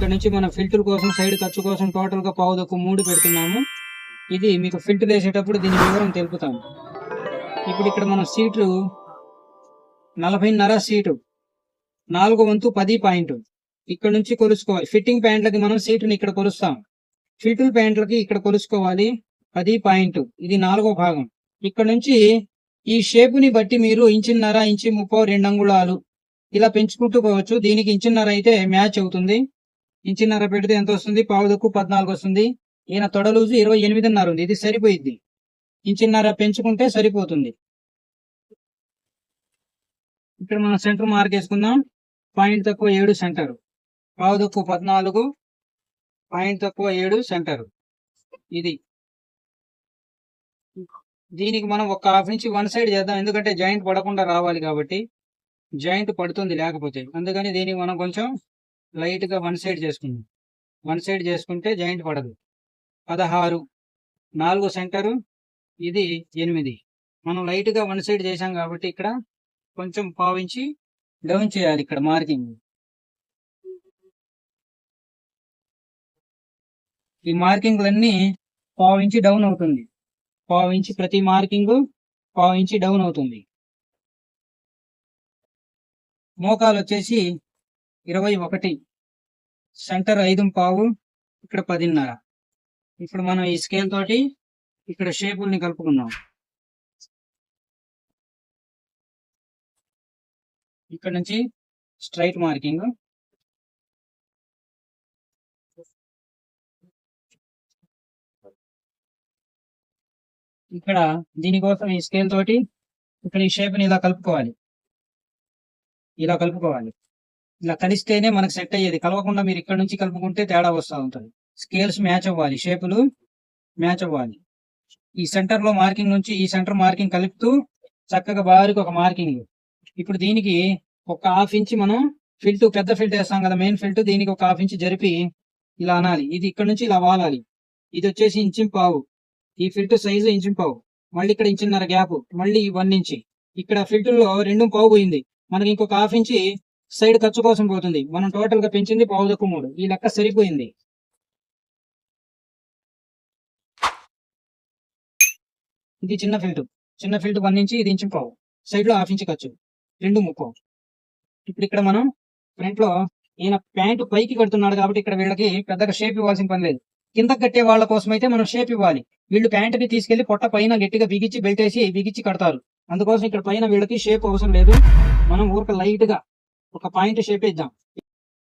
ఇక్కడ నుంచి మనం ఫిల్టర్ కోసం సైడ్ ఖర్చు కోసం టోటల్ గా 2.5 పెడుతున్నాము. ఇది మీకు ఫిల్టర్ వేసేటప్పుడు దీని వివరం తెలుపుతాము. ఇప్పుడు ఇక్కడ మనం సీటు 40.5 సీటు 4 వంతు 10 పాయింట్ ఇక్కడ నుంచి కొలుసుకోవాలి. ఫిట్టింగ్ ప్యాంట్లకి మనం సీటుని ఇక్కడ కొలుస్తాం. ఫిల్టర్ ప్యాంట్లకి ఇక్కడ కొలుసుకోవాలి 10 పాయింట్. ఇది 4వ భాగం. ఇక్కడ నుంచి ఈ షేపుని బట్టి మీరు 1.5 ఇంచు 2 అంగుళాలు ఇలా పెంచుకుంటూ పోవచ్చు. దీనికి 1.5 అయితే మ్యాచ్ అవుతుంది. 1.5 పెడితే ఎంత వస్తుంది? 14 వస్తుంది. ఈయన తొడలూజు 28.5 ఉంది. ఇది సరిపోయిద్ది. 1.5 పెంచుకుంటే సరిపోతుంది. ఇక్కడ మనం సెంటర్ మార్క్ వేసుకుందాం. పాయింట్ తక్కువ 7 సెంటర్, 14 పాయింట్ తక్కువ 7 సెంటర్. ఇది దీనికి మనం ఒక హాఫ్ ఇంచ్ వన్ సైడ్ చేద్దాం, ఎందుకంటే జాయింట్ పడకుండా రావాలి కాబట్టి. జాయింట్ పడుతుంది లేకపోతే, అందుకని దీనికి మనం కొంచెం లైట్ గా వన్ సైడ్ చేసుకుందాం. వన్ సైడ్ చేసుకుంటే జాయింట్ పడదు. 16 4 సెంటరు, ఇది 8. మనం లైట్ గా వన్ సైడ్ చేసాం కాబట్టి ఇక్కడ కొంచెం పావించి డౌన్ చేయాలి. ఇక్కడ మార్కింగ్, ఈ మార్కింగ్లన్నీ పావించి డౌన్ అవుతుంది. పావించి ప్రతి మార్కింగ్ పావించి డౌన్ అవుతుంది. మోకాలు వచ్చేసి 21 సెంటర్ 5.5, ఇక్కడ 10.5. ఇప్పుడు మనం ఈ స్కేల్ తోటి ఇక్కడ షేపుల్ని కలుపుకున్నాం. ఇక్కడ నుంచి స్ట్రైట్ మార్కింగ్, ఇక్కడ దీనికోసం ఈ స్కేల్ తోటి ఇక్కడ ఈ షేప్ని ఇలా కలుపుకోవాలి. ఇలా కలుపుకోవాలి. ఇలా కలిస్తేనే మనకు సెట్ అయ్యేది. కలవకుండా మీరు ఇక్కడ నుంచి కలుపుకుంటే తేడా వస్తూ ఉంటుంది. స్కేల్స్ మ్యాచ్ అవ్వాలి, షేపులు మ్యాచ్ అవ్వాలి. ఈ సెంటర్ లో మార్కింగ్ నుంచి ఈ సెంటర్ మార్కింగ్ కలుపుతూ చక్కగా బారికి ఒక మార్కింగ్. ఇప్పుడు దీనికి ఒక హాఫ్ ఇంచ్ మనం ఫిల్ట్, పెద్ద ఫిల్ట్ వేస్తాం కదా మెయిన్ ఫిల్ట్, దీనికి ఒక హాఫ్ ఇంచ్ జరిపి ఇలా అనాలి. ఇది ఇక్కడ నుంచి ఇలా వాలాలి. ఇది వచ్చేసి 1.5 ఇంచు. ఈ ఫిల్ట్ సైజు 1.5 ఇంచు. మళ్ళీ ఇక్కడ 1.5 గ్యాప్, మళ్ళీ 1 ఇంచ్. ఇక్కడ ఫిల్టర్లో 2.5 పోయింది. మనకి ఇంకొక హాఫ్ ఇంచ్ సైడ్ ఖర్చు కోసం పోతుంది. మనం టోటల్ గా పెంచింది 2.5. ఈ లెక్క సరిపోయింది. ఇది చిన్న ఫిల్ట్ 1 ఇంచ్, ఇది 1.5 ఇంచు. సైడ్ లో హాఫ్ ఇంచ్ ఖర్చు, 2.30. ఇప్పుడు ఇక్కడ మనం ఫ్రంట్ లో ఈయన ప్యాంటు పైకి కడుతున్నాడు కాబట్టి ఇక్కడ వీళ్ళకి పెద్దగా షేప్ ఇవ్వాల్సిన పని లేదు. కింద కట్టే వాళ్ళ కోసం అయితే మనం షేప్ ఇవ్వాలి. వీళ్ళు ప్యాంటుని తీసుకెళ్లి పొట్ట పైన గట్టిగా బిగించి బెల్ట్ వేసి బిగించి కడతారు. అందుకోసం ఇక్కడ పైన వీళ్ళకి షేప్ అవసరం లేదు. మనం ఊరిక లైట్ గా ఒక పాయింట్ షేప్ ఇద్దాం.